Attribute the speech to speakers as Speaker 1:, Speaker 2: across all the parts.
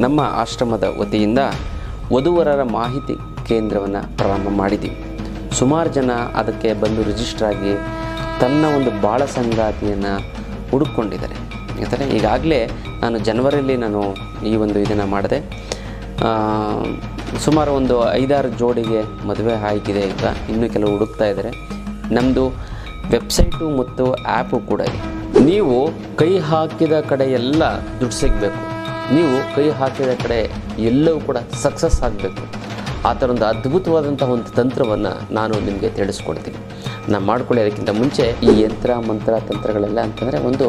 Speaker 1: ನಮ್ಮ ಆಶ್ರಮದ ವತಿಯಿಂದ ವಧುವರರ ಮಾಹಿತಿ ಕೇಂದ್ರವನ್ನು ಪ್ರಾರಂಭ ಮಾಡಿದ್ದೀವಿ. ಸುಮಾರು ಜನ ಅದಕ್ಕೆ ಬಂದು ರಿಜಿಸ್ಟರ್ ಆಗಿ ತನ್ನ ಒಂದು ಬಾಳ ಸಂಗಾತಿಯನ್ನು ಹುಡುಕೊಂಡಿದ್ದಾರೆ. ಯಾಕಂದರೆ ಈಗಾಗಲೇ ನಾನು ಜನವರಿಯಲ್ಲಿ ಈ ಒಂದು ಇದನ್ನು ಮಾಡಿದೆ. ಸುಮಾರು ಒಂದು 5-6 ಜೋಡಿಗೆ ಮದುವೆ ಆಗಿದೆ. ಈಗ ಇನ್ನೂ ಕೆಲವು ಹುಡುಕ್ತಾ ಇದ್ದಾರೆ. ನಮ್ಮದು ವೆಬ್ಸೈಟು ಮತ್ತು ಆ್ಯಪು ಕೂಡ ಇದೆ. ನೀವು ಕೈ ಹಾಕಿದ ಕಡೆ ಎಲ್ಲ ದುಡ್ಡು ಸಿಗಬೇಕು. ನೀವು ಕೈ ಹಾಕಿದ ಕಡೆ ಎಲ್ಲವೂ ಕೂಡ ಸಕ್ಸಸ್ ಆಗಬೇಕು. ಆ ಥರ ಒಂದು ಅದ್ಭುತವಾದಂಥ ಒಂದು ತಂತ್ರವನ್ನು ನಾನು ನಿಮಗೆ ತಿಳಿಸ್ಕೊಡ್ತೀನಿ. ನಾನು ಮಾಡ್ಕೊಳ್ಳಿ. ಅದಕ್ಕಿಂತ ಮುಂಚೆ ಈ ಯಂತ್ರ ಮಂತ್ರ ತಂತ್ರಗಳೆಲ್ಲ ಅಂತಂದರೆ ಒಂದು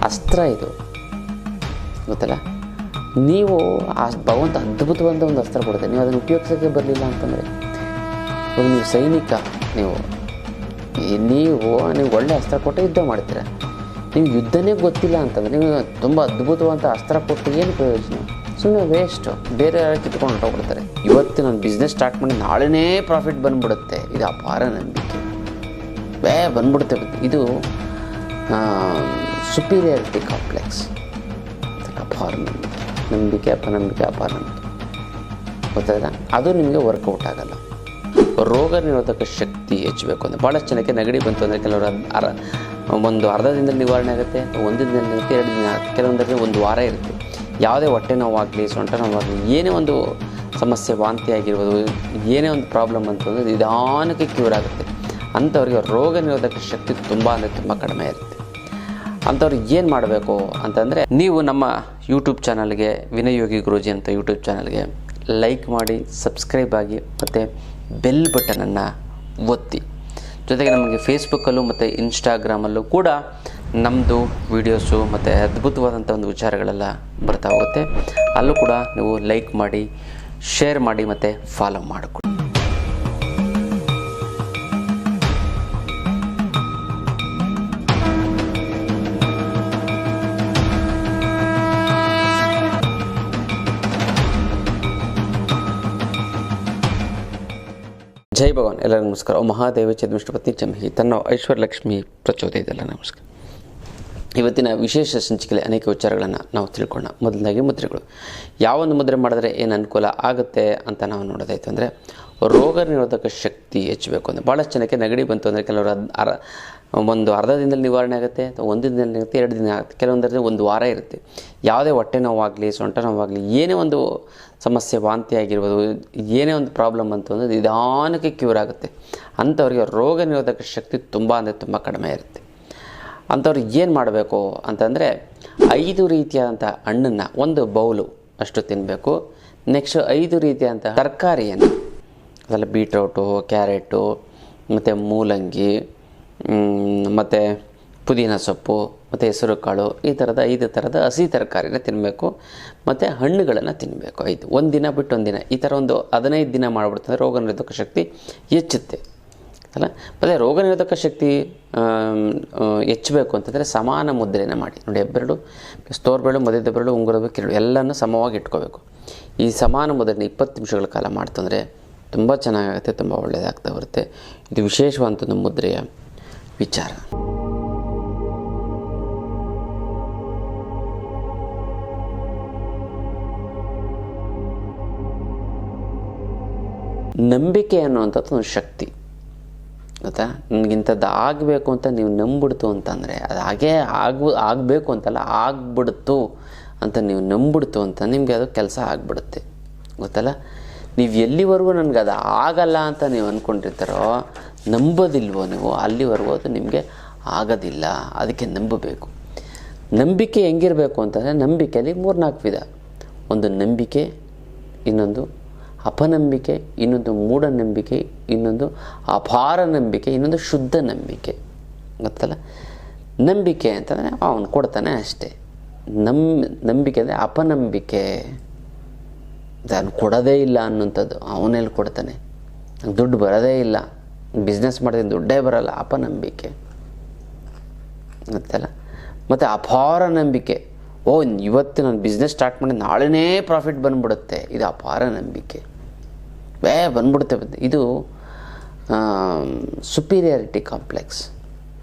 Speaker 1: ಅಸ್ತ್ರ. ಇದು ಗೊತ್ತಲ್ಲ, ನೀವು ಆ ಭಗವಂತ ಅದ್ಭುತವಾದ ಒಂದು ಅಸ್ತ್ರ ಕೊಡುತ್ತೆ. ನೀವು ಅದನ್ನು ಉಪಯೋಗಿಸೋಕ್ಕೆ ಬರಲಿಲ್ಲ ಅಂತಂದರೆ ನೀವು ಸೈನಿಕ. ನೀವು ಒಳ್ಳೆ ಅಸ್ತ್ರ ಕೊಟ್ಟು ಯುದ್ಧ ಮಾಡ್ತೀರ. ನೀವು ಯುದ್ಧನೇ ಗೊತ್ತಿಲ್ಲ ಅಂತಂದರೆ ನೀವು ತುಂಬ ಅದ್ಭುತವಾದ ಅಸ್ತ್ರ ಕೊಟ್ಟು ಏನು ಪ್ರಯೋಜನ? ಸುಮ್ಮನೆ ವೇಸ್ಟು. ಬೇರೆ ಯಾರು ಕಿತ್ಕೊಂಡು ಹೊರಟೋಗ್ಬಿಡ್ತಾರೆ. ಇವತ್ತು ನಾನು ಬಿಸ್ನೆಸ್ ಸ್ಟಾರ್ಟ್ ಮಾಡಿ ನಾಳೆನೇ ಪ್ರಾಫಿಟ್ ಬಂದ್ಬಿಡುತ್ತೆ, ಇದು ಅಪಾರ ನಂಬಿಕೆ. ಬಂದ್ಬಿಡುತ್ತೆ. ಇದು ಸುಪೀರಿಯಾರಿಟಿ ಕಾಂಪ್ಲೆಕ್ಸ್. ಅಪಾರ ನಂಬಿಕೆ ಅಪನಂಬಿಕೆ ಅಪಾರ ನಂಬಿಕೆ ಗೊತ್ತಾಗ ಅದು ನಿಮಗೆ ವರ್ಕೌಟ್ ಆಗಲ್ಲ. ರೋಗ ನಿರೋಧಕ ಶಕ್ತಿ ಹೆಚ್ಚಬೇಕು ಅಂದರೆ ಭಾಳಷ್ಟು ಜನಕ್ಕೆ ನೆಗಡಿ ಬಂತು ಅಂದರೆ ಕೆಲವರು ಒಂದು ಅರ್ಧ ದಿನದಲ್ಲಿ ನಿವಾರಣೆ ಆಗುತ್ತೆ, ಒಂದು ದಿನದಲ್ಲಿ ಆಗುತ್ತೆ, 2 ದಿನ ಆಗುತ್ತೆ, ಕೆಲವೊಂದರಲ್ಲಿ ಒಂದು ವಾರ ಇರುತ್ತೆ. ಯಾವುದೇ ಹೊಟ್ಟೆ ನೋವಾಗಲಿ ಸೊಂಟ ನೋವಾಗಲಿ ಏನೇ ಒಂದು ಸಮಸ್ಯೆ, ವಾಂತಿ ಆಗಿರ್ಬೋದು, ಏನೇ ಒಂದು ಪ್ರಾಬ್ಲಮ್ ಅಂತಂದರೆ ನಿಧಾನಕ್ಕೆ ಕ್ಯೂರ್ ಆಗುತ್ತೆ. ಅಂಥವ್ರಿಗೆ ರೋಗ ನಿರೋಧಕ ಶಕ್ತಿ ತುಂಬ ಕಡಿಮೆ ಇರುತ್ತೆ. ಅಂಥವ್ರಿಗೆ ಏನು ಮಾಡಬೇಕು ಅಂತಂದರೆ, ನೀವು ನಮ್ಮ ಯೂಟ್ಯೂಬ್ ಚಾನಲ್ಗೆ ವಿನಯ್ ಯೋಗಿ ಗುರೂಜಿ ಅಂತ ಯೂಟ್ಯೂಬ್ ಚಾನಲ್ಗೆ ಲೈಕ್ ಮಾಡಿ, ಸಬ್ಸ್ಕ್ರೈಬ್ ಆಗಿ ಮತ್ತು ಬೆಲ್ ಬಟನನ್ನು ಒತ್ತಿ. ಜೊತೆಗೆ ನಮಗೆ ಫೇಸ್ಬುಕ್ಕಲ್ಲೂ ಮತ್ತು ಇನ್ಸ್ಟಾಗ್ರಾಮಲ್ಲೂ ಕೂಡ ನಮ್ಮದು ವೀಡಿಯೋಸು ಮತ್ತು ಅದ್ಭುತವಾದಂಥ ಒಂದು ವಿಚಾರಗಳೆಲ್ಲ ಬರ್ತಾ ಹೋಗುತ್ತೆ. ಅಲ್ಲೂ ಕೂಡ ನೀವು ಲೈಕ್ ಮಾಡಿ, ಶೇರ್ ಮಾಡಿ ಮತ್ತು ಫಾಲೋ ಮಾಡಿಕೊಡಿ. ಜೈ ಭಗವಾನ್. ಎಲ್ಲರಿಗೂ ನಮಸ್ಕಾರ. ಓ ಮಹಾದೇವ ಚದ್ವಿಷ್ಣುಪತ್ನಿ ಚಮಹಿ ತನ್ನ ಐಶ್ವರ್ಯಲಕ್ಷ್ಮಿ ಪ್ರಚೋದಯದಲ್ಲ. ನಮಸ್ಕಾರ. ಇವತ್ತಿನ ವಿಶೇಷ ಸಂಚಿಕೆಯಲ್ಲಿ ಅನೇಕ ವಿಚಾರಗಳನ್ನು ನಾವು ತಿಳ್ಕೊಳ್ಳೋಣ. ಮೊದಲನೇದಾಗಿ ಮುದ್ರೆಗಳು. ಯಾವೊಂದು ಮುದ್ರೆ ಮಾಡಿದ್ರೆ ಏನು ಅನುಕೂಲ ಆಗುತ್ತೆ ಅಂತ ನಾವು ನೋಡೋದಾಯ್ತು ಅಂದರೆ, ರೋಗ ನಿರೋಧಕ ಶಕ್ತಿ ಹೆಚ್ಚಬೇಕು ಅಂದರೆ ಭಾಳಷ್ಟು ಜನಕ್ಕೆ ನೆಗಡಿ ಬಂತು ಅಂದರೆ ಕೆಲವರು ಒಂದು ಅರ್ಧ ದಿನದಲ್ಲಿ ನಿವಾರಣೆ ಆಗುತ್ತೆ, ಒಂದು ದಿನದಲ್ಲಿ ಆಗುತ್ತೆ, 2 ದಿನ ಆಗುತ್ತೆ, ಕೆಲವೊಂದರಲ್ಲಿ ಒಂದು ವಾರ ಇರುತ್ತೆ. ಯಾವುದೇ ಹೊಟ್ಟೆ ನೋವಾಗಲಿ ಸೊಂಟ ನೋವಾಗಲಿ ಏನೇ ಒಂದು ಸಮಸ್ಯೆ, ವಾಂತಿ ಆಗಿರ್ಬೋದು, ಏನೇ ಒಂದು ಪ್ರಾಬ್ಲಮ್ ಅಂತಂದರೆ ನಿಧಾನಕ್ಕೆ ಕ್ಯೂರ್ ಆಗುತ್ತೆ. ಅಂಥವ್ರಿಗೆ ರೋಗ ನಿರೋಧಕ ಶಕ್ತಿ ತುಂಬ ಕಡಿಮೆ ಇರುತ್ತೆ. ಅಂಥವ್ರಿಗೆ ಏನು ಮಾಡಬೇಕು ಅಂತಂದರೆ, 5 ರೀತಿಯಾದಂಥ ಹಣ್ಣನ್ನು ಒಂದು ಬೌಲು ಅಷ್ಟು ತಿನ್ನಬೇಕು. ನೆಕ್ಸ್ಟ್ 5 ರೀತಿಯಾದಂಥ ತರಕಾರಿಯನ್ನು, ಅದೆಲ್ಲ ಬೀಟ್ರೂಟು, ಕ್ಯಾರೆಟು ಮತ್ತು ಮೂಲಂಗಿ ಮತ್ತು ಪುದೀನ ಸೊಪ್ಪು ಮತ್ತು ಹೆಸರು ಕಾಳು, ಈ ಥರದ 5 ಥರದ ಹಸಿ ತರಕಾರಿನ ತಿನ್ನಬೇಕು. ಮತ್ತು ಹಣ್ಣುಗಳನ್ನು ತಿನ್ನಬೇಕು 5. ಒಂದು ದಿನ ಬಿಟ್ಟು ಒಂದು ದಿನ, ಈ ಥರ ಒಂದು 15 ದಿನ ಮಾಡಿಬಿಡ್ತಂದ್ರೆ ರೋಗ ನಿರೋಧಕ ಶಕ್ತಿ ಹೆಚ್ಚುತ್ತೆ ಅಲ್ಲ. ಮತ್ತು ರೋಗ ನಿರೋಧಕ ಶಕ್ತಿ ಹೆಚ್ಚಬೇಕು ಅಂತಂದರೆ ಸಮಾನ ಮುದ್ರೆಯನ್ನು ಮಾಡಿ ನೋಡಿ. ಹೆಬ್ಬೆರಳು, ತೋರ್ಬೆರಳು, ಮಧ್ಯದ ಬೆರಳು, ಉಂಗುರದ ಕಿರಳು ಎಲ್ಲನೂ ಸಮವಾಗಿ ಇಟ್ಕೋಬೇಕು. ಈ ಸಮಾನ ಮುದ್ರೆನ 20 ನಿಮಿಷಗಳ ಕಾಲ ಮಾಡ್ತಂದರೆ ತುಂಬ ಚೆನ್ನಾಗಾಗುತ್ತೆ, ತುಂಬ ಒಳ್ಳೆಯದಾಗ್ತಾ ಬರುತ್ತೆ. ಇದು ವಿಶೇಷವಾದಂಥ ಒಂದು ಮುದ್ರೆಯ ವಿಚಾರ. ನಂಬಿಕೆ ಅನ್ನುವಂಥದ್ದು ಒಂದು ಶಕ್ತಿ ಗೊತ್ತಾ. ನನಗಿಂಥದ್ದು ಆಗಬೇಕು ಅಂತ ನೀವು ನಂಬಿಡ್ತು ಅಂತಂದರೆ, ಅದು ಹಾಗೇ ಆಗಬೇಕು ಅಂತಲ್ಲ, ಆಗ್ಬಿಡ್ತು ಅಂತ ನೀವು ನಂಬಿಡ್ತು ಅಂತ ನಿಮಗೆ ಅದು ಕೆಲಸ ಆಗಿಬಿಡುತ್ತೆ ಗೊತ್ತಲ್ಲ. ನೀವು ಎಲ್ಲಿವರೆಗೂ ನನಗೆ ಅದು ಆಗಲ್ಲ ಅಂತ ನೀವು ಅಂದ್ಕೊಂಡಿರ್ತಾರೋ, ನಂಬೋದಿಲ್ವೋ ನೀವು, ಅಲ್ಲಿವರೆಗೂ ಅದು ನಿಮಗೆ ಆಗೋದಿಲ್ಲ. ಅದಕ್ಕೆ ನಂಬಬೇಕು. ನಂಬಿಕೆ ಹೆಂಗಿರಬೇಕು ಅಂತಂದರೆ, ನಂಬಿಕೆಯಲ್ಲಿ 3-4 ವಿಧ. ಒಂದು ನಂಬಿಕೆ, ಇನ್ನೊಂದು ಅಪನಂಬಿಕೆ, ಇನ್ನೊಂದು ಮೂಢನಂಬಿಕೆ, ಇನ್ನೊಂದು ಅಪಾರ ನಂಬಿಕೆ, ಇನ್ನೊಂದು ಶುದ್ಧ ನಂಬಿಕೆ ಗೊತ್ತಲ್ಲ. ನಂಬಿಕೆ ಅಂತಂದರೆ ಅವನು ಕೊಡ್ತಾನೆ ಅಷ್ಟೇ. ನಂಬಿಕೆ ಅಂದರೆ ಅಪನಂಬಿಕೆ, ನಾನು ಕೊಡೋದೇ ಇಲ್ಲ ಅನ್ನೋಂಥದ್ದು. ಅವನೆಲ್ಲಿ ಕೊಡ್ತಾನೆ? ದುಡ್ಡು ಬರೋದೇ ಇಲ್ಲ, ಬಿಸ್ನೆಸ್ ಮಾಡಿದ್ರೆ ದುಡ್ಡೇ ಬರೋಲ್ಲ, ಅಪನಂಬಿಕೆ ಗೊತ್ತಲ್ಲ. ಮತ್ತು ಅಪಾರ ನಂಬಿಕೆ, ಇವತ್ತು ನಾನು ಬಿಸ್ನೆಸ್ ಸ್ಟಾರ್ಟ್ ಮಾಡಿ ನಾಳೆನೇ ಪ್ರಾಫಿಟ್ ಬಂದ್ಬಿಡುತ್ತೆ, ಇದು ಅಪಾರ ನಂಬಿಕೆ. ಬಂದ್ಬಿಡುತ್ತೆ. ಇದು ಸುಪೀರಿಯಾರಿಟಿ ಕಾಂಪ್ಲೆಕ್ಸ್.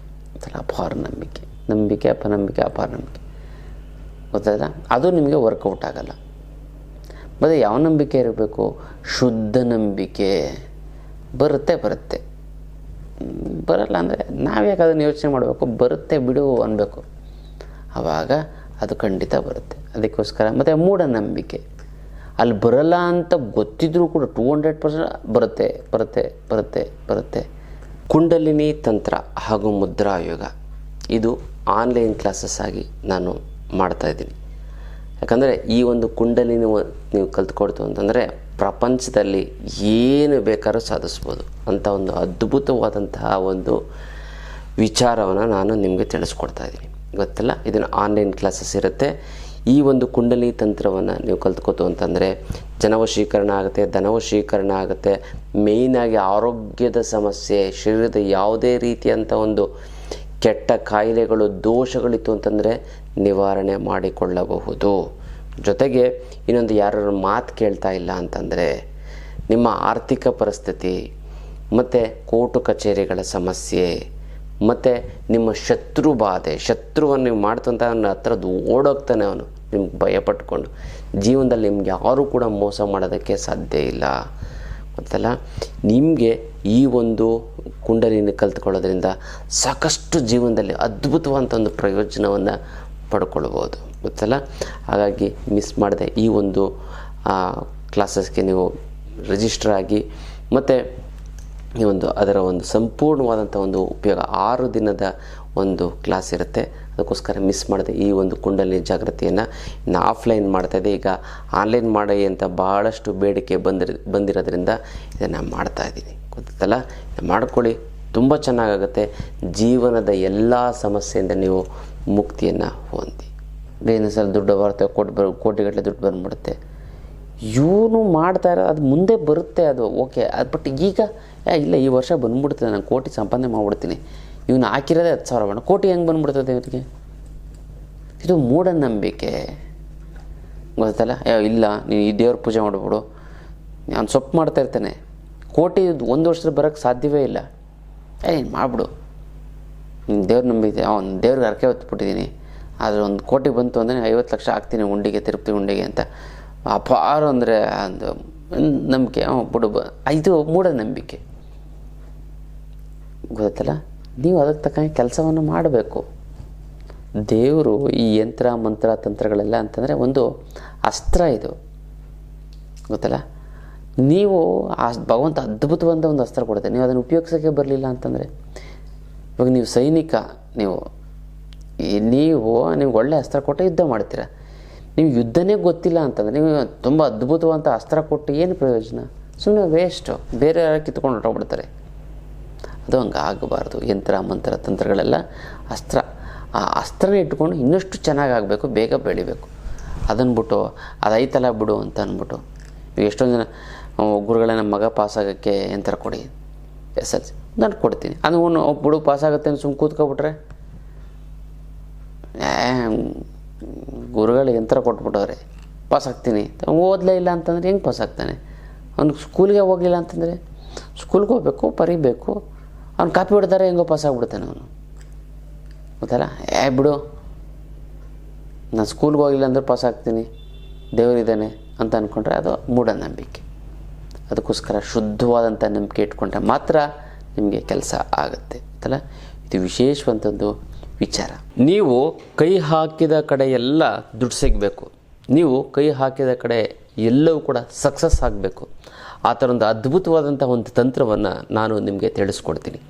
Speaker 1: ಅಪಾರ ನಂಬಿಕೆ ಅಪನಂಬಿಕೆ ಅಪಾರ ನಂಬಿಕೆ ಗೊತ್ತಾಯ್ತಾ. ಅದು ನಿಮಗೆ ವರ್ಕೌಟ್ ಆಗಲ್ಲ. ಮತ್ತು ಯಾವ ನಂಬಿಕೆ ಇರಬೇಕು? ಶುದ್ಧ ನಂಬಿಕೆ. ಬರುತ್ತೆ ಬರಲ್ಲ ಅಂದರೆ ನಾವ್ಯಾಕೆ ಅದನ್ನು ಯೋಚನೆ ಮಾಡಬೇಕು? ಬರುತ್ತೆ ಬಿಡು ಅನ್ನಬೇಕು. ಆವಾಗ ಅದು ಖಂಡಿತ ಬರುತ್ತೆ. ಅದಕ್ಕೋಸ್ಕರ ಮತ್ತು ಮೂಢನಂಬಿಕೆ, ಅಲ್ಲಿ ಬರಲ್ಲ ಅಂತ ಗೊತ್ತಿದ್ರೂ ಕೂಡ 200% ಬರುತ್ತೆ. ಕುಂಡಲಿನಿ ತಂತ್ರ ಹಾಗೂ ಮುದ್ರಾ ಯೋಗ ಇದು ಆನ್ಲೈನ್ ಕ್ಲಾಸಸ್ ಆಗಿ ನಾನು ಮಾಡ್ತಾಯಿದ್ದೀನಿ. ಯಾಕಂದರೆ ಈ ಒಂದು ಕುಂಡಲಿನಿ ನೀವು ಕಲ್ತ್ಕೊಡ್ತು ಅಂತಂದರೆ ಪ್ರಪಂಚದಲ್ಲಿ ಏನು ಬೇಕಾದ್ರೂ ಸಾಧಿಸ್ಬೋದು ಅಂತ ಒಂದು ಅದ್ಭುತವಾದಂತಹ ಒಂದು ವಿಚಾರವನ್ನು ನಾನು ನಿಮಗೆ ತಿಳಿಸ್ಕೊಡ್ತಾ ಇದ್ದೀನಿ. ಗೊತ್ತಲ್ಲ, ಇದನ್ನು ಆನ್ಲೈನ್ ಕ್ಲಾಸಸ್ ಇರುತ್ತೆ. ಈ ಒಂದು ಕುಂಡಲಿ ತಂತ್ರವನ್ನು ನೀವು ಕಲ್ತ್ಕೋತು ಅಂತಂದರೆ ಜನವಶೀಕರಣ ಆಗುತ್ತೆ, ಧನವಶೀಕರಣ ಆಗುತ್ತೆ. ಮೇಯ್ನಾಗಿ ಆರೋಗ್ಯದ ಸಮಸ್ಯೆ, ಶರೀರದ ಯಾವುದೇ ರೀತಿಯಂಥ ಒಂದು ಕೆಟ್ಟ ಕಾಯಿಲೆಗಳು, ದೋಷಗಳಿತ್ತು ಅಂತಂದರೆ ನಿವಾರಣೆ ಮಾಡಿಕೊಳ್ಳಬಹುದು. ಜೊತೆಗೆ ಇನ್ನೊಂದು, ಯಾರು ಮಾತು ಕೇಳ್ತಾ ಇಲ್ಲ ಅಂತಂದರೆ ನಿಮ್ಮ ಆರ್ಥಿಕ ಪರಿಸ್ಥಿತಿ ಮತ್ತು ಕೋರ್ಟು ಕಚೇರಿಗಳ ಸಮಸ್ಯೆ ಮತ್ತು ನಿಮ್ಮ ಶತ್ರು ಬಾಧೆ, ಶತ್ರುವನ್ನು ನೀವು ಮಾಡ್ತಂತ ಅವನ ಹತ್ರದ್ದು ಓಡೋಗ್ತಾನೆ ಅವನು ನಿಮ್ಗೆ ಭಯಪಟ್ಕೊಂಡು. ಜೀವನದಲ್ಲಿ ನಿಮ್ಗೆ ಯಾರೂ ಕೂಡ ಮೋಸ ಮಾಡೋದಕ್ಕೆ ಸಾಧ್ಯ ಇಲ್ಲ. ಗೊತ್ತಲ್ಲ, ನಿಮಗೆ ಈ ಒಂದು ಕುಂಡಲಿನಿ ಕಲ್ತ್ಕೊಳ್ಳೋದ್ರಿಂದ ಸಾಕಷ್ಟು ಜೀವನದಲ್ಲಿ ಅದ್ಭುತವಾದಂಥ ಒಂದು ಪ್ರಯೋಜನವನ್ನು ಪಡ್ಕೊಳ್ಬೋದು. ಗೊತ್ತಲ್ಲ, ಹಾಗಾಗಿ ಮಿಸ್ ಮಾಡದೆ ಈ ಒಂದು ಕ್ಲಾಸಸ್ಗೆ ನೀವು ರಿಜಿಸ್ಟರ್ ಆಗಿ ಮತ್ತು ಈ ಒಂದು ಅದರ ಒಂದು ಸಂಪೂರ್ಣವಾದಂಥ ಒಂದು ಉಪಯೋಗ 6 ದಿನದ ಒಂದು ಕ್ಲಾಸ್ ಇರುತ್ತೆ. ಅದಕ್ಕೋಸ್ಕರ ಮಿಸ್ ಮಾಡದೆ ಈ ಒಂದು ಕುಂಡಲಿನಿ ಜಾಗೃತಿಯನ್ನು ಇನ್ನು ಆಫ್ಲೈನ್ ಮಾಡ್ತಾಯಿದ್ದೆ. ಈಗ ಆನ್ಲೈನ್ ಮಾಡಿ ಅಂತ ಭಾಳಷ್ಟು ಬೇಡಿಕೆ ಬಂದಿರೋದ್ರಿಂದ ಇದನ್ನು ಮಾಡ್ತಾಯಿದ್ದೀನಿ. ಗೊತ್ತಲ್ಲ, ಮಾಡ್ಕೊಳ್ಳಿ, ತುಂಬ ಚೆನ್ನಾಗಾಗುತ್ತೆ. ಜೀವನದ ಎಲ್ಲ ಸಮಸ್ಯೆಯಿಂದ ನೀವು ಮುಕ್ತಿಯನ್ನು ಹೊಂದಿ. ಬೇರೆ ಸಲ ದುಡ್ಡು ಬರುತ್ತೆ, ಕೋಟಿಗಟ್ಟಲೆ ದುಡ್ಡು ಬಂದ್ಬಿಡುತ್ತೆ. ಇವನು ಮಾಡ್ತಾ ಇರೋ ಅದು ಮುಂದೆ ಬರುತ್ತೆ, ಅದು ಓಕೆ. ಅದು ಬಟ್ ಈಗ ಇಲ್ಲ, ಈ ವರ್ಷ ಬಂದ್ಬಿಡ್ತದೆ, ನಾನು ಕೋಟಿ ಸಂಪಾದನೆ ಮಾಡಿಬಿಡ್ತೀನಿ. ಇವನು ಹಾಕಿರೋದೇ 10,000 ಬಣ್ಣ, ಕೋಟಿ ಹೆಂಗೆ ಬಂದ್ಬಿಡ್ತದೆ ಇವರಿಗೆ? ಇದು ಮೂಢನಂಬಿಕೆ. ಗೊತ್ತಲ್ಲ, ಇಲ್ಲ ನೀನು ಈ ದೇವ್ರ ಪೂಜೆ ಮಾಡಿಬಿಡು, ನಾನು ಸೊಪ್ಪು ಮಾಡ್ತಾ ಇರ್ತೇನೆ, ಕೋಟಿ 1 ವರ್ಷದಲ್ಲಿ ಬರೋಕ್ಕೆ ಸಾಧ್ಯವೇ ಇಲ್ಲ. ನೀನು ಮಾಡಿಬಿಡು, ದೇವ್ರ ನಂಬಿಕೆ, ದೇವ್ರಿಗೆ ಹರಕೆ ಹೊತ್ಬಿಟ್ಟಿದ್ದೀನಿ, ಆದರೆ 1 ಕೋಟಿ ಬಂತು ಅಂದರೆ 50 ಲಕ್ಷ ಹಾಕ್ತೀನಿ ಉಂಡಿಗೆ, ತಿರುಪತಿ ಉಂಡಿಗೆ ಅಂತ ಅಪಾರ ಅಂದರೆ ಒಂದು ನಂಬಿಕೆ. ಬಿಡು, ಇದು ಮೂಢನಂಬಿಕೆ. ಗೊತ್ತಲ್ಲ, ನೀವು ಅದಕ್ಕೆ ತಕ್ಕಂಗೆ ಕೆಲಸವನ್ನು ಮಾಡಬೇಕು. ದೇವರು ಈ ಯಂತ್ರ ಮಂತ್ರ ತಂತ್ರಗಳೆಲ್ಲ ಅಂತಂದರೆ ಒಂದು ಅಸ್ತ್ರ. ಇದು ಗೊತ್ತಲ್ಲ, ನೀವು ಆ ಭಗವಂತ ಅದ್ಭುತವಾದ ಒಂದು ಅಸ್ತ್ರ ಕೊಡುತ್ತೆ. ನೀವು ಅದನ್ನು ಉಪಯೋಗಿಸೋಕ್ಕೆ ಬರಲಿಲ್ಲ ಅಂತಂದರೆ, ಇವಾಗ ನೀವು ಸೈನಿಕ, ನೀವು ಒಳ್ಳೆ ಅಸ್ತ್ರ ಕೊಟ್ಟು ಯುದ್ಧ ಮಾಡ್ತೀರ. ನೀವು ಯುದ್ಧನೇ ಗೊತ್ತಿಲ್ಲ ಅಂತಂದರೆ ನೀವು ತುಂಬ ಅದ್ಭುತವಾದಂಥ ಅಸ್ತ್ರ ಕೊಟ್ಟು ಏನು ಪ್ರಯೋಜನ? ಸುಮ್ಮನೆ ವೇಸ್ಟು, ಬೇರೆ ಯಾರು ಕಿತ್ಕೊಂಡು ಹೊರಟೋಗ್ಬಿಡ್ತಾರೆ. ಅದು ಹಂಗೆ ಆಗಬಾರ್ದು. ಯಂತ್ರ ಮಂತ್ರ ತಂತ್ರಗಳೆಲ್ಲ ಅಸ್ತ್ರ. ಆ ಅಸ್ತ್ರನೇ ಇಟ್ಕೊಂಡು ಇನ್ನಷ್ಟು ಚೆನ್ನಾಗಾಗಬೇಕು, ಬೇಗ ಬೆಳಿಬೇಕು. ಅದನ್ನು ಬಿಟ್ಟು ಅದೈತಲ್ಲ ಬಿಡು ಅಂತ ಅಂದ್ಬಿಟ್ಟು, ಈಗ ಎಷ್ಟೊಂದು ಜನ ಗುರುಗಳೇ ನಮ್ಮ ಮಗ ಪಾಸಾಗೋಕ್ಕೆ ಯಂತ್ರ ಕೊಡಿ, SLC ನಾನು ಕೊಡ್ತೀನಿ, ಅದು ಬಿಡು ಪಾಸಾಗುತ್ತೆ ಅಂತ ಸುಮ್ಮನೆ ಕೂತ್ಕೊಬಿಟ್ರೆ, ಗುರುಗಳು ಯಂತ್ರ ಕೊಟ್ಬಿಟ್ಟವ್ರೆ ಪಾಸಾಗ್ತೀನಿ, ಓದಲೇ ಇಲ್ಲ ಅಂತಂದರೆ ಹೆಂಗೆ ಪಾಸಾಗ್ತಾನೆ? ಅವ್ನಿಗೆ ಸ್ಕೂಲ್ಗೆ ಹೋಗಲಿಲ್ಲ ಅಂತಂದರೆ, ಸ್ಕೂಲ್ಗೆ ಹೋಗ್ಬೇಕು, ಬರೀಬೇಕು, ಅವ್ನು ಕಾಪಿ ಹೊಡೆದಾರೆ ಹೆಂಗೋ ಪಾಸಾಗ್ಬಿಡ್ತಾನೆ ಅವನು. ಗೊತ್ತಲ್ಲ, ಬಿಡು ನಾನು ಸ್ಕೂಲ್ಗೆ ಹೋಗಿಲ್ಲ ಅಂದ್ರೆ ಪಾಸಾಗ್ತೀನಿ, ದೇವರಿದ್ದಾನೆ ಅಂತ ಅಂದ್ಕೊಂಡ್ರೆ ಅದು ಮೂಢನಂಬಿಕೆ. ಅದಕ್ಕೋಸ್ಕರ ಶುದ್ಧವಾದಂಥ ನಂಬಿಕೆ ಇಟ್ಕೊಂಡ್ರೆ ಮಾತ್ರ ನಿಮಗೆ ಕೆಲಸ ಆಗುತ್ತೆ. ಗೊತ್ತಲ್ಲ, ಇದು ವಿಶೇಷವಂಥದ್ದು ವಿಚಾರ. ನೀವು ಕೈ ಹಾಕಿದ ಕಡೆ ಎಲ್ಲ ದುಡ್ಡು ಸಿಗಬೇಕು, ನೀವು ಕೈ ಹಾಕಿದ ಕಡೆ ಎಲ್ಲವೂ ಕೂಡ ಸಕ್ಸಸ್ ಆಗಬೇಕು. ಆ ಥರ ಒಂದು ಅದ್ಭುತವಾದಂಥ ಒಂದು ತಂತ್ರವನ್ನು ನಾನು ನಿಮಗೆ ತಿಳಿಸ್ಕೊಡ್ತೀನಿ.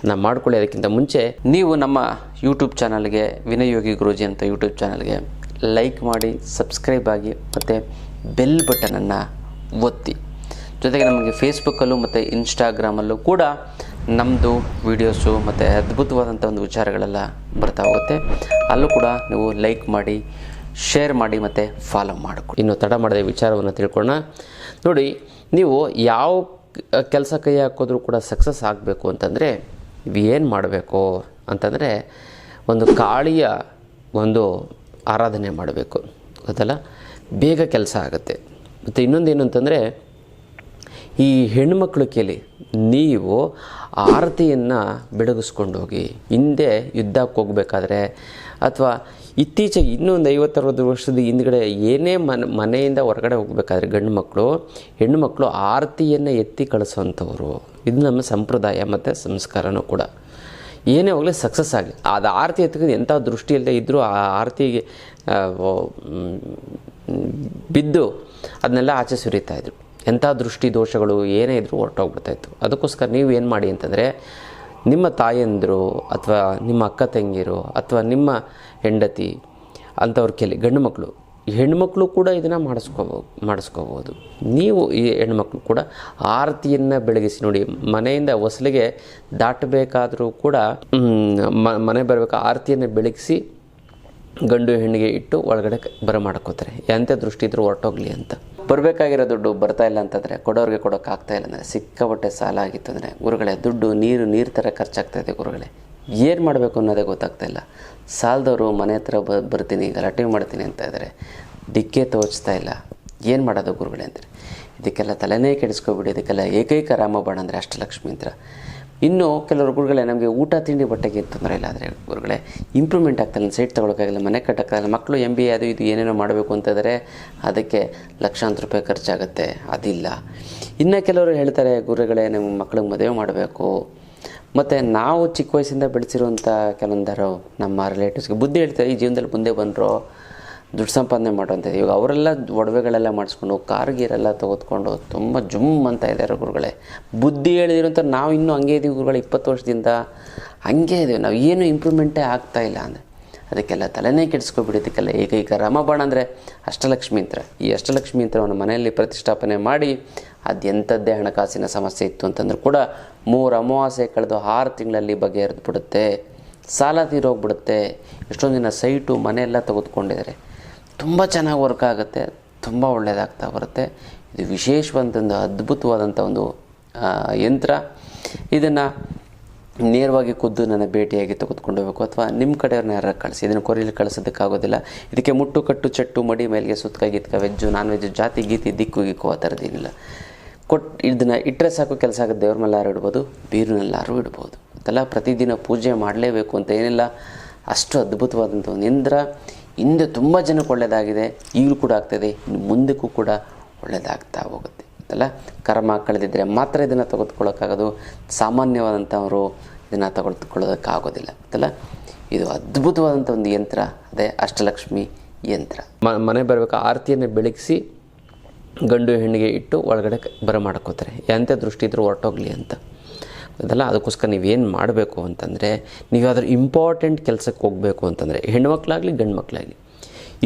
Speaker 1: ನಾನು ಮಾಡ್ಕೊಳ್ಳಿ. ಅದಕ್ಕಿಂತ ಮುಂಚೆ ನೀವು ನಮ್ಮ ಯೂಟ್ಯೂಬ್ ಚಾನಲ್ಗೆ, ವಿನಯ್ ಯೋಗಿ ಗುರೂಜಿ ಅಂತ ಯೂಟ್ಯೂಬ್ ಚಾನಲ್ಗೆ ಲೈಕ್ ಮಾಡಿ, ಸಬ್ಸ್ಕ್ರೈಬ್ ಆಗಿ ಮತ್ತು ಬೆಲ್ ಬಟನನ್ನು ಒತ್ತಿ. ಜೊತೆಗೆ ನಮಗೆ ಫೇಸ್ಬುಕ್ಕಲ್ಲೂ ಮತ್ತು ಇನ್ಸ್ಟಾಗ್ರಾಮಲ್ಲೂ ಕೂಡ ನಮ್ಮದು ವೀಡಿಯೋಸು ಮತ್ತು ಅದ್ಭುತವಾದಂಥ ಒಂದು ವಿಚಾರಗಳೆಲ್ಲ ಬರ್ತಾ ಹೋಗುತ್ತೆ. ಅಲ್ಲೂ ಕೂಡ ನೀವು ಲೈಕ್ ಮಾಡಿ, ಶೇರ್ ಮಾಡಿ ಮತ್ತು ಫಾಲೋ ಮಾಡಿಕೊಡಿ. ಇನ್ನು ತಡ ಮಾಡದೆ ವಿಚಾರವನ್ನು ತಿಳ್ಕೊಳ್ಳೋಣ. ನೋಡಿ, ನೀವು ಯಾವ ಕೆಲಸ ಕೈ ಹಾಕೋದ್ರೂ ಕೂಡ ಸಕ್ಸಸ್ ಆಗಬೇಕು ಅಂತಂದರೆ ಏನು ಮಾಡಬೇಕು ಅಂತಂದರೆ, ಒಂದು ಕಾಳಿಯ ಒಂದು ಆರಾಧನೆ ಮಾಡಬೇಕು. ಗೊತ್ತಲ್ಲ, ಬೇಗ ಕೆಲಸ ಆಗುತ್ತೆ. ಮತ್ತು ಇನ್ನೊಂದೇನು ಅಂತಂದರೆ, ಈ ಹೆಣ್ಣುಮಕ್ಕಳು ಕೇಳಿ, ನೀವು ಆರತಿಯನ್ನು ಬೆಳಗಿಸ್ಕೊಂಡು ಹೋಗಿ. ಹಿಂದೆ ಯುದ್ಧಕ್ಕೆ ಹೋಗಬೇಕಾದ್ರೆ ಅಥವಾ ಇತ್ತೀಚೆಗೆ ಇನ್ನೊಂದು 50-60 ವರ್ಷದ ಹಿಂದ್ಗಡೆ ಏನೇ ಮನೆಯಿಂದ ಹೊರಗಡೆ ಹೋಗಬೇಕಾದ್ರೆ ಗಂಡು ಮಕ್ಕಳು ಹೆಣ್ಣು ಮಕ್ಕಳು ಆರತಿಯನ್ನು ಎತ್ತಿ ಕಳಿಸೋವಂಥವ್ರು. ಇದು ನಮ್ಮ ಸಂಪ್ರದಾಯ ಮತ್ತು ಸಂಸ್ಕಾರನೂ ಕೂಡ. ಏನೇ ಹೋಗಲಿ ಸಕ್ಸಸ್ ಆಗಲಿ, ಅದು ಆರತಿ ಎತ್ತಿಕೊಂಡು ಎಂಥ ದೃಷ್ಟಿ ಇಲ್ಲದೆ ಇದ್ದರೂ ಆ ಆರತಿಗೆ ಬಿದ್ದು ಅದನ್ನೆಲ್ಲ ಆಚೆ ಸುರಿತಾಯಿದ್ರು. ಎಂಥ ದೃಷ್ಟಿ ದೋಷಗಳು ಏನೇ ಇದ್ದರೂ ಹೊರಟೋಗ್ಬಿಡ್ತಾಯಿತ್ತು. ಅದಕ್ಕೋಸ್ಕರ ನೀವು ಏನು ಮಾಡಿ ಅಂತಂದರೆ, ನಿಮ್ಮ ತಾಯಂದಿರು ಅಥವಾ ನಿಮ್ಮ ಅಕ್ಕ ತಂಗಿರು ಅಥವಾ ನಿಮ್ಮ ಹೆಂಡತಿ ಅಂಥವ್ರ ಗಂಡು ಮಕ್ಕಳು, ಹೆಣ್ಮಕ್ಳು ಕೂಡ ಇದನ್ನು ಮಾಡಿಸ್ಕೋಬೋದು. ನೀವು ಈ ಹೆಣ್ಮಕ್ಳು ಕೂಡ ಆರತಿಯನ್ನು ಬೆಳಗಿಸಿ ನೋಡಿ. ಮನೆಯಿಂದ ಹೊಸಲಿಗೆ ದಾಟಬೇಕಾದರೂ ಕೂಡ ಮನೆ ಬರಬೇಕು ಆರತಿಯನ್ನು ಬೆಳಗಿಸಿ ಗಂಡು ಹೆಣ್ಣಿಗೆ ಇಟ್ಟು ಒಳಗಡೆ ಬರಮಾಡ್ಕೋತಾರೆ. ಎಂಥ ದೃಷ್ಟಿ ಇದ್ರೂ ಹೊರಟೋಗ್ಲಿ ಅಂತ. ಬರಬೇಕಾಗಿರೋ ದುಡ್ಡು ಬರ್ತಾ ಇಲ್ಲ ಅಂತಂದರೆ, ಕೊಡೋರಿಗೆ ಕೊಡೋಕ್ಕಾಗ್ತಾ ಇಲ್ಲ ಅಂದರೆ, ಸಿಕ್ಕಾಪಟ್ಟೆ ಸಾಲ ಆಗಿತ್ತು ಅಂದರೆ, ಗುರುಗಳೇ ದುಡ್ಡು ನೀರು ಥರ ಖರ್ಚಾಗ್ತಾಯಿದೆ ಗುರುಗಳೇ, ಏನು ಮಾಡಬೇಕು ಅನ್ನೋದೇ ಗೊತ್ತಾಗ್ತಾಯಿಲ್ಲ. ಸಾಲದವರು ಮನೆ ಹತ್ರ ಬರ್ತೀನಿ ಗಲಾಟೆ ಮಾಡ್ತೀನಿ ಅಂತ ಇದ್ದಾರೆ, ದಿಕ್ಕೇ ತೋಚ್ತಾ ಇಲ್ಲ, ಏನು ಮಾಡೋದು ಗುರುಗಳೇ ಅಂತಾರೆ. ಇದಕ್ಕೆಲ್ಲ ತಲೆನೇ ಕೆಡಿಸ್ಕೊಬಿಡಿ. ಇದಕ್ಕೆಲ್ಲ ಏಕೈಕ ರಾಮಬಾಣ ಅಂದರೆ ಅಷ್ಟಲಕ್ಷ್ಮಿ ಯಂತ್ರ. ಇನ್ನು ಕೆಲವರು ಗುರುಗಳೇ ನಮಗೆ ಊಟ ತಿಂಡಿ ಬಟ್ಟೆಗೆ ತೊಂದರೆ ಇಲ್ಲ ಆದರೆ ಗುರುಗಳೇ ಇಂಪ್ರೂವ್ಮೆಂಟ್ ಆಗ್ತಾಯಿಲ್ಲ, ಸೈಟ್ ತೊಗೊಳಕ್ಕಾಗಿಲ್ಲ, ಮನೆ ಕಟ್ಟೋಕ್ಕಾಗಿಲ್ಲ, ಮಕ್ಕಳು MBA ಅದು ಇದು ಏನೇನೋ ಮಾಡಬೇಕು ಅಂತಂದರೆ ಅದಕ್ಕೆ ಲಕ್ಷಾಂತರ ರೂಪಾಯಿ ಖರ್ಚಾಗುತ್ತೆ, ಅದಿಲ್ಲ. ಇನ್ನು ಕೆಲವರು ಹೇಳ್ತಾರೆ ಗುರುಗಳೇ ನಮ್ಮ ಮಕ್ಕಳಿಗೆ ಮದುವೆ ಮಾಡಬೇಕು. ಮತ್ತು ನಾವು ಚಿಕ್ಕ ವಯಸ್ಸಿಂದ ಬೆಳೆಸಿರುವಂಥ ಕೆಲವೊಂದಾರು ನಮ್ಮ ರಿಲೇಟಿವ್ಸ್ಗೆ ಬುದ್ಧಿ ಹೇಳ್ತಾರೆ, ಈ ಜೀವನದಲ್ಲಿ ಮುಂದೆ ಬಂದರು ದುಡ್ಡು ಸಂಪಾದನೆ ಮಾಡೋಂಥದ್ದು. ಇವಾಗ ಅವರೆಲ್ಲ ಒಡವೆಗಳೆಲ್ಲ ಮಾಡಿಸ್ಕೊಂಡು ಕಾರ್ ಗೀರೆಲ್ಲ ತೆಗೆದುಕೊಂಡು ತುಂಬ ಜುಮ್ ಅಂತ ಇದ್ದಾರೆ ಗುರುಗಳೇ. ಬುದ್ಧಿ ಹೇಳಿದಿರೋಂಥ ನಾವು ಇನ್ನೂ ಹಂಗೆ ಇದ್ದೀವಿ ಗುರುಗಳೇ, 20 ವರ್ಷದಿಂದ ಹಂಗೆ ಇದ್ದೀವಿ ನಾವು, ಏನು ಇಂಪ್ರೂವ್ಮೆಂಟೇ ಆಗ್ತಾಯಿಲ್ಲ ಅಂದರೆ ಅದಕ್ಕೆಲ್ಲ ತಲೆನೇ ಕೆಡಿಸ್ಕೊಬಿಡಿ. ಇದಕ್ಕೆಲ್ಲ ಏಕೈಕ ರಾಮಬಾಣ ಅಂದರೆ ಅಷ್ಟಲಕ್ಷ್ಮಿ ಯಂತ್ರ. ಈ ಅಷ್ಟಲಕ್ಷ್ಮಿ ಯಂತ್ರವನ್ನು ಮನೆಯಲ್ಲಿ ಪ್ರತಿಷ್ಠಾಪನೆ ಮಾಡಿ ಅದೆಂಥದ್ದೇ ಹಣಕಾಸಿನ ಸಮಸ್ಯೆ ಇತ್ತು ಅಂತಂದ್ರೂ ಕೂಡ 3 ಅಮಾವಾಸ್ಯೆ ಕಳೆದು 6 ತಿಂಗಳಲ್ಲಿ ಬಗೆಹರಿದು ಬಿಡುತ್ತೆ, ಸಾಲ ತೀರೋಗ್ಬಿಡುತ್ತೆ. ಎಷ್ಟೊಂದು ದಿನ ಸೈಟು ಮನೆಯೆಲ್ಲ ತೆಗೆದುಕೊಂಡಿದ್ದಾರೆ, ತುಂಬ ಚೆನ್ನಾಗಿ ವರ್ಕ್ ಆಗುತ್ತೆ, ತುಂಬ ಒಳ್ಳೆಯದಾಗ್ತಾ ಬರುತ್ತೆ. ಇದು ವಿಶೇಷವಾದಂಥ ಅದ್ಭುತವಾದಂಥ ಒಂದು ಯಂತ್ರ. ಇದನ್ನು ನೇರವಾಗಿ ಖುದ್ದು ನನ್ನ ಭೇಟಿಯಾಗಿ ತೆಗೆದುಕೊಂಡು ಹೋಗಬೇಕು ಅಥವಾ ನಿಮ್ಮ ಕಡೆಯವ್ರನ್ನ ಯಾರು ಕಳಿಸಿ. ಇದನ್ನು ಕೊರಿಯಲ್ಲಿ ಕಳಿಸೋದಕ್ಕಾಗೋದಿಲ್ಲ. ಇದಕ್ಕೆ ಮುಟ್ಟು ಕಟ್ಟು ಚಟ್ಟು ಮಡಿ ಮೇಲಿಗೆ ಸುತ್ತಕ ಗಿತ್ಕ ವೆಜ್ಜು ನಾನ್ ವೆಜ್ಜು ಜಾತಿ ಗೀತಿ ದಿಕ್ಕು ಗಿಕ್ಕು ಆ ಥರದ್ದೇನಿಲ್ಲ. ಇದನ್ನು ಇಟ್ಟರೆ ಸಾಕು ಕೆಲಸ ಆಗುತ್ತೆ. ದೇವ್ರ ಮೇಲಾರು ಇಡ್ಬೋದು, ಬೀರಿನಲ್ಲಾರು ಇಡ್ಬೋದು. ಅದೆಲ್ಲ ಪ್ರತಿದಿನ ಪೂಜೆ ಮಾಡಲೇಬೇಕು ಅಂತ ಏನಿಲ್ಲ. ಅಷ್ಟು ಅದ್ಭುತವಾದಂಥ ಒಂದು ಯಂತ್ರ. ಹಿಂದೆ ತುಂಬ ಜನಕ್ಕೆ ಒಳ್ಳೆಯದಾಗಿದೆ, ಈಗಲೂ ಕೂಡ ಆಗ್ತಾಯಿದೆ, ಇನ್ನು ಮುಂದಕ್ಕೂ ಕೂಡ ಒಳ್ಳೆಯದಾಗ್ತಾ ಹೋಗುತ್ತೆ. ಅದೆಲ್ಲ ಕರ್ಮ ಕಳೆದಿದ್ದರೆ ಮಾತ್ರ ಇದನ್ನು ತೆಗೆದುಕೊಳ್ಳೋಕ್ಕಾಗೋದು. ಸಾಮಾನ್ಯವಾದಂಥವರು ಇದನ್ನು ತೆಗೆದುಕೊಳ್ಳೋದಕ್ಕಾಗೋದಿಲ್ಲ. ಅದೆಲ್ಲ ಇದು ಅದ್ಭುತವಾದಂಥ ಒಂದು ಯಂತ್ರ, ಅದೇ ಅಷ್ಟಲಕ್ಷ್ಮಿ ಯಂತ್ರ. ಮನೆ ಬರಬೇಕು ಆರತಿಯನ್ನು ಬೆಳಗಿಸಿ ಗಂಡು ಹೆಣ್ಣಿಗೆ ಇಟ್ಟು ಒಳಗಡೆ ಬರಮಾಡ್ಕೋತಾರೆ, ಎಂಥ ದೃಷ್ಟಿ ಇದ್ರೂ ಹೊರಟೋಗ್ಲಿ ಅಂತ. ಅದೆಲ್ಲ ಅದಕ್ಕೋಸ್ಕರ ನೀವೇನು ಮಾಡಬೇಕು ಅಂತಂದರೆ, ನೀವು ಯಾವ್ದಾದ್ರು ಇಂಪಾರ್ಟೆಂಟ್ ಕೆಲಸಕ್ಕೆ ಹೋಗಬೇಕು ಅಂತಂದರೆ, ಹೆಣ್ಮಕ್ಳಾಗಲಿ ಗಂಡು ಮಕ್ಕಳಾಗಲಿ,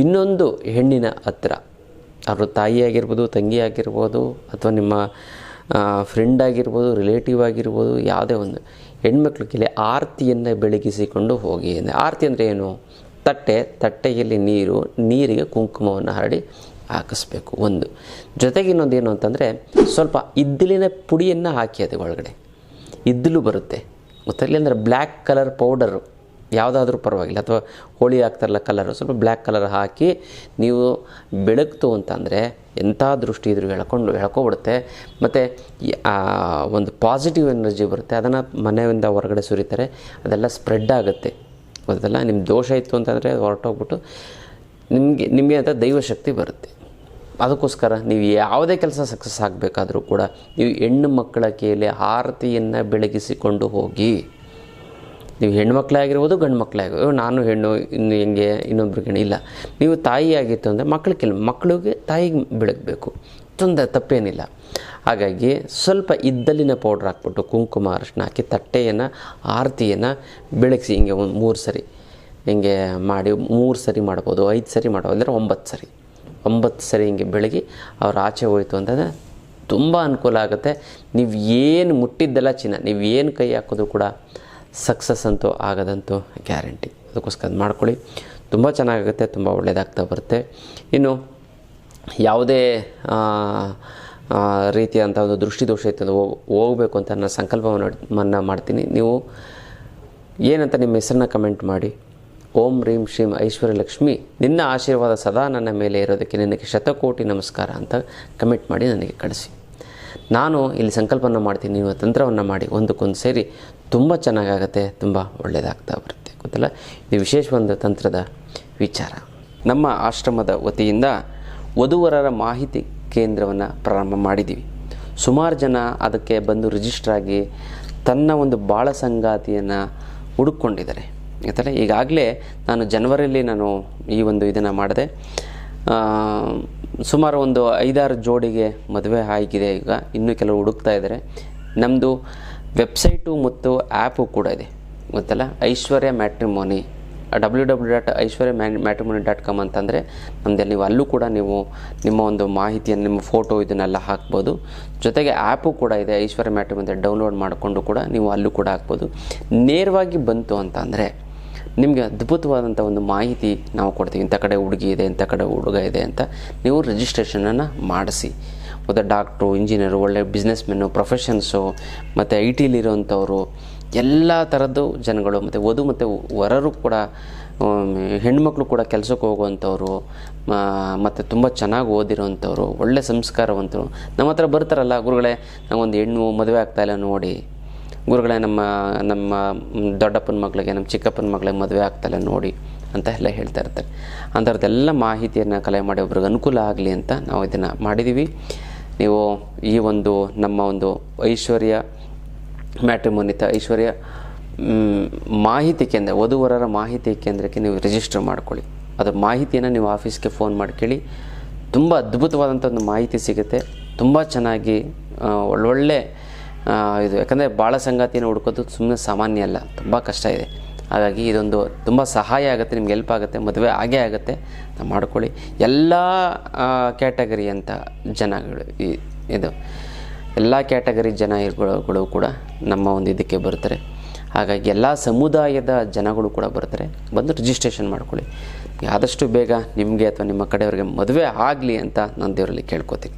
Speaker 1: ಇನ್ನೊಂದು ಹೆಣ್ಣಿನ ಹತ್ರ ಅವರು ತಾಯಿ ಆಗಿರ್ಬೋದು, ತಂಗಿ ಆಗಿರ್ಬೋದು, ಅಥವಾ ನಿಮ್ಮ ಫ್ರೆಂಡ್ ಆಗಿರ್ಬೋದು, ರಿಲೇಟಿವ್ ಆಗಿರ್ಬೋದು, ಯಾವುದೇ ಒಂದು ಹೆಣ್ಮಕ್ಳ ಕೈಲಿ ಆರತಿಯನ್ನು ಬೆಳಗಿಸಿಕೊಂಡು ಹೋಗಿ. ಆರತಿ ಅಂದರೆ ಏನು? ತಟ್ಟೆಯಲ್ಲಿ ನೀರಿಗೆ ಕುಂಕುಮವನ್ನು ಹರಡಿ ಹಾಕಿಸ್ಬೇಕು ಒಂದು. ಜೊತೆಗೆ ಇನ್ನೊಂದು ಏನು ಅಂತಂದರೆ, ಸ್ವಲ್ಪ ಇದ್ದಲಿನ ಪುಡಿಯನ್ನು ಹಾಕಿ ಅದು ಒಳಗಡೆ. ಇದ್ದಲು ಬರುತ್ತೆ ಗೊತ್ತಿರಲಿ ಅಂದರೆ ಬ್ಲ್ಯಾಕ್ ಕಲರ್ ಪೌಡರು ಯಾವುದಾದ್ರೂ ಪರವಾಗಿಲ್ಲ, ಅಥವಾ ಹೋಳಿ ಹಾಕ್ತಾರಲ್ಲ ಕಲರು, ಸ್ವಲ್ಪ ಬ್ಲ್ಯಾಕ್ ಕಲರ್ ಹಾಕಿ ನೀವು ಬೆಳಗ್ತು ಅಂತಂದರೆ ಎಂಥ ದೃಷ್ಟಿ ಇದ್ರೂ ಎಳ್ಕೊಬಿಡುತ್ತೆ. ಮತ್ತು ಒಂದು ಪಾಸಿಟಿವ್ ಎನರ್ಜಿ ಬರುತ್ತೆ. ಅದನ್ನು ಮನೆಯಿಂದ ಹೊರಗಡೆ ಸುರಿತಾರೆ, ಅದೆಲ್ಲ ಸ್ಪ್ರೆಡ್ ಆಗುತ್ತೆ ಗೊತ್ತಲ್ಲ. ನಿಮ್ಮ ದೋಷ ಇತ್ತು ಅಂತಂದರೆ ಹೊರಟೋಗ್ಬಿಟ್ಟು ನಿಮಗೆ ಅಂತ ದೈವಶಕ್ತಿ ಬರುತ್ತೆ. ಅದಕ್ಕೋಸ್ಕರ ನೀವು ಯಾವುದೇ ಕೆಲಸ ಸಕ್ಸಸ್ ಆಗಬೇಕಾದ್ರೂ ಕೂಡ ನೀವು ಹೆಣ್ಣು ಮಕ್ಕಳ ಕೈಯಲ್ಲಿ ಆರತಿಯನ್ನು ಬೆಳಗಿಸಿಕೊಂಡು ಹೋಗಿ. ನೀವು ಹೆಣ್ಮಕ್ಳೇ ಆಗಿರ್ಬೋದು, ಗಂಡು ಮಕ್ಕಳೇ ಆಗಿರ್ಬೋದು. ನಾನು ಹೆಣ್ಣು ಇನ್ನು ಹೆಂಗೆ ಇನ್ನೊಬ್ರಿಗೆ ಇಲ್ಲ, ನೀವು ತಾಯಿ ಆಗಿತ್ತು ಅಂದರೆ ಮಕ್ಕಳಿಗೆ ತಾಯಿಗೆ ಬೆಳಗಬೇಕು, ತಪ್ಪೇನಿಲ್ಲ. ಹಾಗಾಗಿ ಸ್ವಲ್ಪ ಇದ್ದಲಿನ ಪೌಡ್ರ್ ಹಾಕ್ಬಿಟ್ಟು ಕುಂಕುಮ ಅರಿಶಿನ ಹಾಕಿ ತಟ್ಟೆಯನ್ನು ಆರತಿಯನ್ನು ಬೆಳಗಿಸಿ ಹಿಂಗೆ ಒಂದು 3 ಸರಿ ಹಿಂಗೆ ಮಾಡಿ 3 ಸರಿ ಮಾಡ್ಬೋದು, 5 ಸರಿ ಮಾಡ್ಬೋದು, ಅಂದರೆ 9 ಸರಿ ಹಿಂಗೆ ಬೆಳಗಿ ಅವ್ರು ಆಚೆ ಹೋಯ್ತು ಅಂತಂದರೆ ತುಂಬ ಅನುಕೂಲ ಆಗುತ್ತೆ. ನೀವು ಏನು ಮುಟ್ಟಿದ್ದೆಲ್ಲ ಚಿನ್ನ, ನೀವು ಏನು ಕೈ ಹಾಕೋದು ಕೂಡ ಸಕ್ಸಸ್ ಅಂತೂ ಆಗೋದಂತೂ ಗ್ಯಾರಂಟಿ. ಅದಕ್ಕೋಸ್ಕರ ಅದು ಮಾಡ್ಕೊಳ್ಳಿ, ತುಂಬ ಚೆನ್ನಾಗಾಗುತ್ತೆ, ತುಂಬ ಒಳ್ಳೆಯದಾಗ್ತಾ ಬರುತ್ತೆ. ಇನ್ನು ಯಾವುದೇ ರೀತಿಯಾದಂಥ ಒಂದು ದೃಷ್ಟಿದೋಷ ಇತ್ತು ಹೋಗಬೇಕು ಅಂತ ನಾನು ಸಂಕಲ್ಪವನ್ನು ಮಾಡ್ತೀನಿ. ನೀವು ಏನಂತ ನಿಮ್ಮ ಹೆಸರನ್ನ ಕಮೆಂಟ್ ಮಾಡಿ. ಓಂ ರೀಂ ಶ್ರೀಂ ಐಶ್ವರ್ಯಲಕ್ಷ್ಮಿ, ನಿನ್ನ ಆಶೀರ್ವಾದ ಸದಾ ನನ್ನ ಮೇಲೆ ಇರೋದಕ್ಕೆ ನಿನಗೆ ಶತಕೋಟಿ ನಮಸ್ಕಾರ ಅಂತ ಕಮೆಂಟ್ ಮಾಡಿ ನನಗೆ ಕಳಿಸಿ. ನಾನು ಇಲ್ಲಿ ಸಂಕಲ್ಪನ ಮಾಡ್ತೀನಿ, ನೀವು ತಂತ್ರವನ್ನು ಮಾಡಿ ಒಂದಕ್ಕೊಂದು ಸೇರಿ ತುಂಬ ಚೆನ್ನಾಗಾಗುತ್ತೆ, ತುಂಬ ಒಳ್ಳೆಯದಾಗ್ತಾ ಬರುತ್ತೆ ಗೊತ್ತಲ್ಲ. ಇದು ವಿಶೇಷ ಒಂದು ತಂತ್ರದ ವಿಚಾರ. ನಮ್ಮ ಆಶ್ರಮದ ವತಿಯಿಂದ ವಧುವರರ ಮಾಹಿತಿ ಕೇಂದ್ರವನ್ನು ಪ್ರಾರಂಭ ಮಾಡಿದ್ದೀವಿ. ಸುಮಾರು ಜನ ಅದಕ್ಕೆ ಬಂದು ರಿಜಿಸ್ಟರ್ ಆಗಿ ತನ್ನ ಒಂದು ಬಾಳ ಸಂಗಾತಿಯನ್ನು ಹುಡುಕೊಂಡಿದ್ದಾರೆ. ಯಾಕಂದರೆ ಈಗಾಗಲೇ ನಾನು ಜನವರಿಯಲ್ಲಿ ಈ ಒಂದು ಇದನ್ನು ಮಾಡಿದೆ. ಸುಮಾರು ಒಂದು 5-6 ಜೋಡಿಗೆ ಮದುವೆ ಆಗಿದೆ. ಈಗ ಇನ್ನೂ ಕೆಲವು ಹುಡುಕ್ತಾ ಇದ್ದಾರೆ. ನಮ್ಮದು ವೆಬ್ಸೈಟು ಮತ್ತು ಆ್ಯಪು ಕೂಡ ಇದೆ, ಗೊತ್ತಲ್ಲ, ಐಶ್ವರ್ಯ ಮ್ಯಾಟ್ರಿಮೋನಿ www.aishwaryamatrimony.com ಅಂತಂದರೆ ನಮ್ಮದಲ್ಲಿ ನೀವು ಅಲ್ಲೂ ಕೂಡ ನೀವು ನಿಮ್ಮ ಒಂದು ಮಾಹಿತಿಯನ್ನು, ನಿಮ್ಮ ಫೋಟೋ ಇದನ್ನೆಲ್ಲ ಹಾಕ್ಬೋದು. ಜೊತೆಗೆ ಆ್ಯಪು ಕೂಡ ಇದೆ, ಐಶ್ವರ್ಯ ಮ್ಯಾಟ್ರಿಮೋನಿ ಡೌನ್ಲೋಡ್ ಮಾಡಿಕೊಂಡು ಕೂಡ ನೀವು ಅಲ್ಲೂ ಕೂಡ ಹಾಕ್ಬೋದು. ನೇರವಾಗಿ ಬಂತು ಅಂತ ಅಂದರೆ ನಿಮಗೆ ಅದ್ಭುತವಾದಂಥ ಒಂದು ಮಾಹಿತಿ ನಾವು ಕೊಡ್ತೀವಿ. ಇಂಥ ಕಡೆ ಹುಡುಗಿ ಇದೆ, ಇಂಥ ಕಡೆ ಹುಡುಗ ಇದೆ ಅಂತ ನೀವು ರಿಜಿಸ್ಟ್ರೇಷನನ್ನು ಮಾಡಿಸಿ. ಮತ್ತು ಡಾಕ್ಟ್ರು, ಇಂಜಿನಿಯರು, ಒಳ್ಳೆ ಬಿಸ್ನೆಸ್ಮೆನ್ನು, ಪ್ರೊಫೆಷನ್ಸು, ಮತ್ತು ಐ ಟಿಲಿರೋಂಥವ್ರು, ಎಲ್ಲ ಥರದ್ದು ಜನಗಳು, ಮತ್ತು ವಧು ಮತ್ತು ವರರು ಕೂಡ, ಹೆಣ್ಮಕ್ಳು ಕೂಡ ಕೆಲಸಕ್ಕೆ ಹೋಗುವಂಥವ್ರು, ಮತ್ತು ತುಂಬ ಚೆನ್ನಾಗಿ ಓದಿರೋವಂಥವ್ರು, ಒಳ್ಳೆ ಸಂಸ್ಕಾರವಂತರು ನಮ್ಮ ಹತ್ರ ಬರ್ತಾರಲ್ಲ, ಗುರುಗಳೇ ನಂಗೊಂದು ಹೆಣ್ಣು ಮದುವೆ ಆಗ್ತಾಯಿಲ್ಲ ನೋಡಿ, ಗುರುಗಳೇ ನಮ್ಮ ದೊಡ್ಡಪ್ಪನ ಮಗಳಿಗೆ, ನಮ್ಮ ಚಿಕ್ಕಪ್ಪನ ಮಗಳಿಗೆ ಮದುವೆ ಆಗ್ತಾಯಿಲ್ಲ ನೋಡಿ ಅಂತ ಎಲ್ಲ ಹೇಳ್ತಾ ಇರ್ತಾರೆ. ಅಂಥವ್ರದ್ದೆಲ್ಲ ಮಾಹಿತಿಯನ್ನು ಕಲೆ ಮಾಡಿ ಒಬ್ರಿಗೆ ಅನುಕೂಲ ಆಗಲಿ ಅಂತ ನಾವು ಇದನ್ನು ಮಾಡಿದ್ದೀವಿ. ನೀವು ಈ ಒಂದು ನಮ್ಮ ಒಂದು ಐಶ್ವರ್ಯ ಮ್ಯಾಟ್ರಿಮೋನಿ ಐಶ್ವರ್ಯ ಮಾಹಿತಿ ಕೇಂದ್ರ, ವಧುವರರ ಮಾಹಿತಿ ಕೇಂದ್ರಕ್ಕೆ ನೀವು ರಿಜಿಸ್ಟರ್ ಮಾಡ್ಕೊಳ್ಳಿ. ಅದರ ಮಾಹಿತಿಯನ್ನು ನೀವು ಆಫೀಸ್ಗೆ ಫೋನ್ ಮಾಡಿ ಕೇಳಿ. ತುಂಬ ಅದ್ಭುತವಾದಂಥ ಒಂದು ಮಾಹಿತಿ ಸಿಗುತ್ತೆ. ತುಂಬ ಚೆನ್ನಾಗಿ ಒಳ್ಳೊಳ್ಳೆ ಇದು, ಯಾಕಂದರೆ ಭಾಳ ಸಂಗಾತಿಯನ್ನು ಹುಡ್ಕೋದು ಸುಮ್ಮನೆ ಸಾಮಾನ್ಯ ಅಲ್ಲ, ತುಂಬ ಕಷ್ಟ ಇದೆ. ಹಾಗಾಗಿ ಇದೊಂದು ತುಂಬ ಸಹಾಯ ಆಗುತ್ತೆ, ನಿಮ್ಗೆ ಹೆಲ್ಪ್ ಆಗುತ್ತೆ, ಮದುವೆ ಆಗೇ ಆಗುತ್ತೆ. ಮಾಡ್ಕೊಳ್ಳಿ. ಎಲ್ಲ ಕ್ಯಾಟಗರಿ ಅಂತ ಜನಗಳು, ಇದು ಎಲ್ಲ ಕ್ಯಾಟಗರಿ ಜನಗಳು ಕೂಡ ನಮ್ಮ ಒಂದು ಇದಕ್ಕೆ ಬರ್ತಾರೆ. ಹಾಗಾಗಿ ಎಲ್ಲ ಸಮುದಾಯದ ಜನಗಳು ಕೂಡ ಬರ್ತಾರೆ. ಬಂದು ರಿಜಿಸ್ಟ್ರೇಷನ್ ಮಾಡ್ಕೊಳ್ಳಿ. ಆದಷ್ಟು ಬೇಗ ನಿಮಗೆ ಅಥವಾ ನಿಮ್ಮ ಕಡೆಯವರಿಗೆ ಮದುವೆ ಆಗಲಿ ಅಂತ ನಾನು ದೇವರಲ್ಲಿ ಕೇಳ್ಕೊತೀನಿ.